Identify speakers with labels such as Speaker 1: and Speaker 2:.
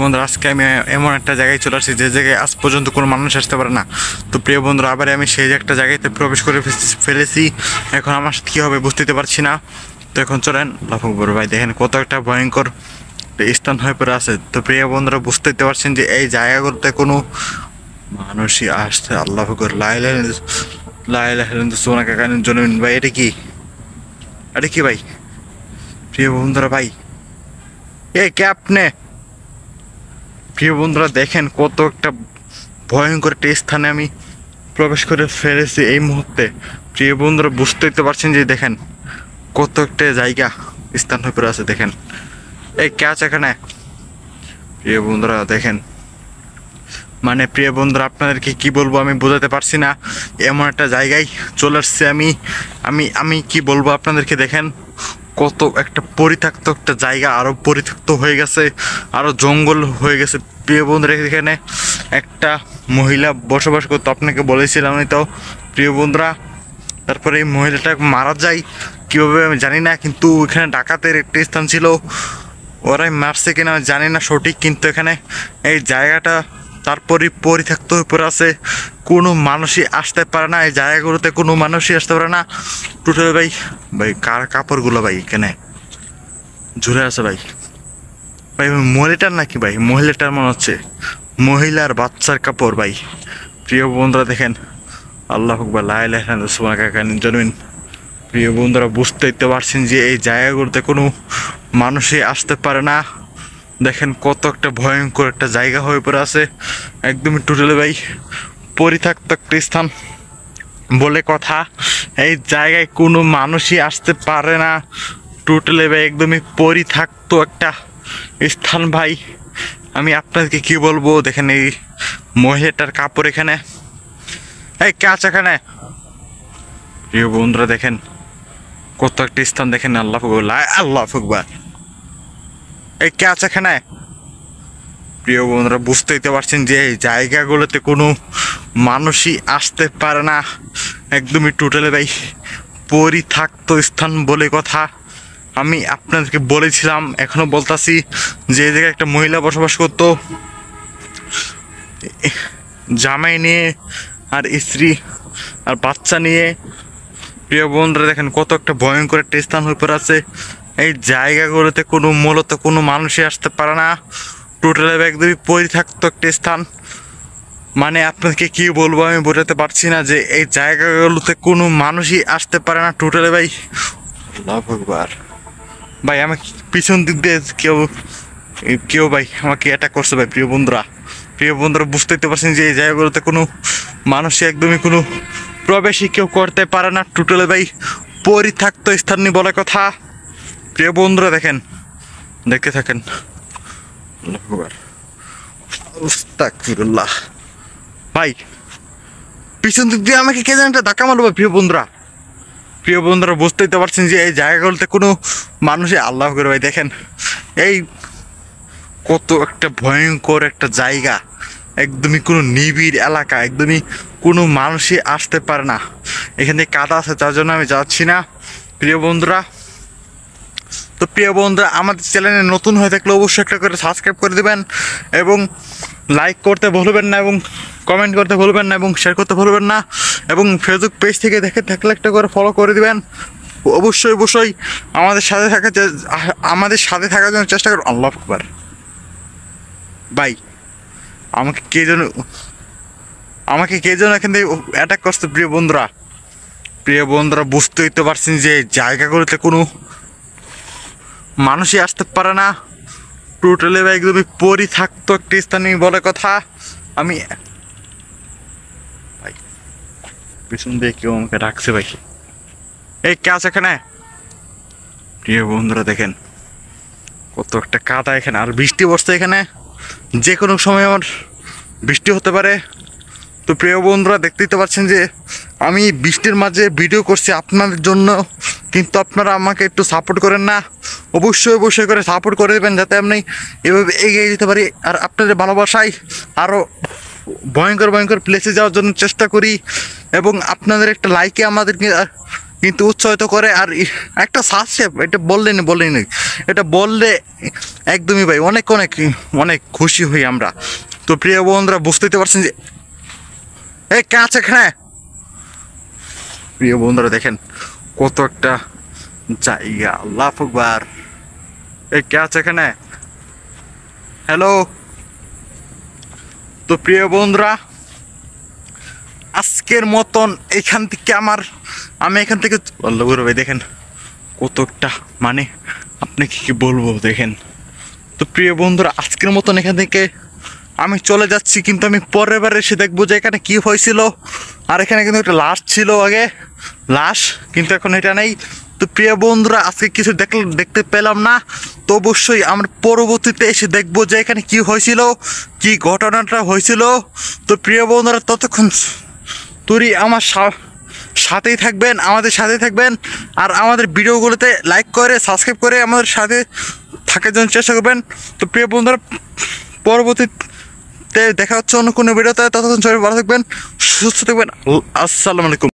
Speaker 1: বন্ধুরা, আজকে আমি এমন একটা জায়গায় চলে আসছি যে জায়গায় আজ পর্যন্ত কোনো মানুষ আসতে পারে না। তো প্রিয় বন্ধুরা, আবার আমি সেই একটা জায়গাতে প্রবেশ করে ফেলেছি। এখন আমার সাথে কী হবে বুঝতে পারছি না। তো এখন চলেন লাফুক বড় ভাই, দেখেন কত একটা ভয়ঙ্কর স্থান হয়ে পড়ে আছে। তো প্রিয় বন্ধুরা, বুঝতে পারছেন যে এই জায়গাগুলোতে কোনো মানুষই আসতে আল্লাহ সোনাকে কানের জন্মিন ভাই, এটা কি ভাই? প্রিয় বন্ধুরা ভাই, কে আপনি? প্রিয় বন্ধুরা দেখেন কত একটা ভয়ঙ্কর একটা স্থানে আমি প্রবেশ করে ফেলেছি এই মুহূর্তে। প্রিয় বন্ধুরা, বুঝতেই তো পারছেন যে দেখেন কত একটা জায়গা স্থান হয়ে পড়ে আছে। দেখেন কে আছে এখানে? প্রিয় বন্ধুরা দেখেন, প্রিয় বন্ধুরা, আপনাদেরকে কি বলবো আমি বোঝাতে পারছি না। এমন একটা জায়গায় চলে আসছে আমি আমি আমি কি বলবো আপনাদেরকে। দেখেন কত একটা পরিত্যক্ত একটা জায়গা, আরো পরিত্যক্ত হয়ে গেছে, আরো জঙ্গল হয়ে গেছে। প্রিয় বন্ধুরা, এখানে একটা মহিলা বসবাস করতো, আপনাকে বলেছিলাম তো প্রিয় বন্ধুরা। তারপরে এই মহিলাটা মারা যায় কীভাবে আমি জানি না, কিন্তু এখানে ডাকাতের একটা স্থান ছিল, ওরাই মারছে কিনা জানি না সঠিক, কিন্তু এখানে এই জায়গাটা তারপরে পরিত্যক্ত হয়ে পড়ে আছে। কোনো মানুষই আসতে পারে না এই জায়গাগুলোতে, কোনো মানুষই আসতে পারে না টোটাল। ভাই ভাই কার কাপড়গুলো ভাই এখানে ঝুলে আছে ভাই? ভাই মহিলাটার নাকি ভাই? মহিলাটার মনে হচ্ছে মহিলার বাচ্চার কাপড় ভাই। প্রিয় বন্ধুরা দেখেন, আল্লাহ আকবার লা ইলাহা ইল্লাল্লাহ সুবহানাকা জমিন। প্রিয় বন্ধুরা, বুঝতেই তো পারছেন যে এই জায়গাগুলোতে কোনো মানুষই আসতে পারে না। দেখেন কত একটা ভয়ঙ্কর একটা জায়গা হয়ে পড়ে আছে, একদমই টোটালি ভাই পরিত্যক্ত একটা স্থান বলে কথা। এই জায়গায় কোনো মানুষই আসতে পারে না টোটালি ভাই, একদমই পরিত্যক্ত একটা স্থান ভাই। আমি আপনাদেরকে কি বলবো, দেখেন এই মহিলাটার কাপড় এখানে, কে আছে এখানে? প্রিয় বন্ধুরা দেখেন কত একটা স্থান, দেখেন আল্লাহ আকবার, কে আছে এখানে? প্রিয় বন্ধুরা, বুঝতেই তো পারছেন যে এই জায়গাগুলোতে কোনো মানুষই আসতে পারে না, একদমই টোটালি ভাই পরিত্যক্ত স্থান বলে কথা। আমি আপনাদেরকে বলেছিলাম, এখনো বলতাছি যে এই জায়গায় একটা মহিলা বসবাস করতো, জামাই নিয়ে আর স্ত্রী আর বাচ্চা নিয়ে। প্রিয় বন্ধুরা দেখেন কত একটা ভয়ঙ্কর একটা স্থান হয়ে পড়ে আছে। এই জায়গাগুলোতে মূলত কোনো মানুষই আসতে পারে না টোটালি, একদমই পরিত্যক্ত একটা স্থান। আপনাকে কি বলবো আমি বোঝাতে পারছি না যে এই জায়গাগুলোতে কোনো মানুষই আসতে পারে না টোটালি ভাই। আল্লাহু আকবার ভাই, আমাকে পিছন দিক দিয়ে কেউ ভাই আমাকে অ্যাটাক করছে ভাই। প্রিয় বন্ধুরা, বুঝতেই তো পারছেন যে এই জায়গাগুলোতে কোনো মানুষই একদমই কোনো প্রবেশই কেউ করতে পারে না টোটালি ভাই পরিত্যক্ত স্থান নিয়ে বলে কথা। প্রিয় বন্ধুরা দেখেন, দেখতে থাকেন। আস্তাগফিরুল্লাহ ভাই, পিছন দিক দিয়ে আমাকে কে যেন একটা ধাক্কা মারলো ভাই। প্রিয় বন্ধুরা, বুঝতেই তো পারছেন যে এই জায়গাগুলোতে কোনো মানুষই আল্লাহ করে ভাই। দেখেন এই কত একটা ভয়ঙ্কর একটা জায়গা, একদমই কোনো নিবিড় এলাকা, একদমই কোনো মানুষই আসতে পারে না। এখানে কাদা আছে, তার জন্য আমি যাচ্ছি না। প্রিয় বন্ধুরা, তো প্রিয় বন্ধুরা, আমাদের চ্যানেলে নতুন হয়ে থাকলে অবশ্যই একটা করে সাবস্ক্রাইব করে দেবেন, এবং লাইক করতে ভুলবেন না, এবং কমেন্ট করতে ভুলবেন না, এবং শেয়ার করতে ভুলবেন না, এবং ফেসবুক পেজ থেকে দেখে থাকলে একটা করে ফলো করে দেবেন। অবশ্যই আমাদের সাথে থাকার জন্য চেষ্টা করুন। আল্লাহু আকবার ভাই, আমাকে কে যেন এখান থেকে অ্যাটাক করছে। প্রিয় বন্ধুরা, বুঝতেই তো পারছেন যে জায়গাগুলোতে কোনো মানুষই আসতে পারে না টোটালি ভাই, একদমই পরিত্যক্ত একটা স্থানীয় বলে কথা। আমি ভাই পিছন দিয়ে কেউ আমাকে ডাকছে ভাই, কে আছে এখানে? প্রিয় বন্ধুরা দেখেন কত একটা কাদা এখানে, আর বৃষ্টি পড়ছে এখানে, যে কোনো সময় আমার বৃষ্টি হতে পারে। তো প্রিয় বন্ধুরা, দেখতেই তো পাচ্ছেন যে আমি বৃষ্টির মাঝে ভিডিও করছি আপনাদের জন্য, কিন্তু আপনারা আমাকে একটু সাপোর্ট করেন না। অবশ্যই করে সাপোর্ট করে দেবেন, যাতে আমি এভাবে এগিয়ে যেতে পারি, আর আপনাদের ভালোবাসায় আরও ভয়ঙ্কর প্লেসে যাওয়ার জন্য চেষ্টা করি, এবং আপনাদের একটা লাইকে আমাদেরকে কিন্তু উৎসাহিত করে। আর একটা সাবস্ক্রাইব এটা বললেন এটা বললে একদমই ভাই অনেক অনেক অনেক খুশি হই আমরা। তো প্রিয় বন্ধুরা বুঝতেই পারছেন যে এই কে আছে এখানে। প্রিয় বন্ধুরা দেখেন কত একটা জায়গা, আল্লাহু আকবার। এই কে আছে এখানে, হ্যালো। তো প্রিয় বন্ধুরা আজকের মতন এখান থেকে আমি এখান থেকে আল্লাহ ভাই দেখেন কত একটা মানে আপনাকে কি বলবো দেখেন। তো প্রিয় বন্ধুরা আজকের মতন এখান থেকে আমি চলে যাচ্ছি, কিন্তু আমি পরের বার এসে দেখবো যে এখানে কি হয়েছিল। আর এখানে কিন্তু একটা লাশ ছিল আগে, লাশ, কিন্তু এখন এটা নেই। তো প্রিয় বন্ধুরা আজকে কিছু দেখতে পেলাম না, তো অবশ্যই আমরা পরবর্তীতে এসে দেখবো যে এখানে কি হয়েছিল, কি ঘটনাটা হয়েছিল। তো প্রিয় বন্ধুরা ততক্ষণ তুই আমার সাথেই থাকবেন, আমাদের সাথেই থাকবেন। আর আমাদের ভিডিওগুলোতে লাইক করে সাবস্ক্রাইব করে আমাদের সাথে থাকার জন্য চেষ্টা করবেন। তো প্রিয় বন্ধুরা পরবর্তীতে দেখা হচ্ছে অন্য কোনো ভিডিওতে, ততক্ষণ সবাই ভালো থাকবেন, সুস্থ থাকবেন। আসসালামু আলাইকুম।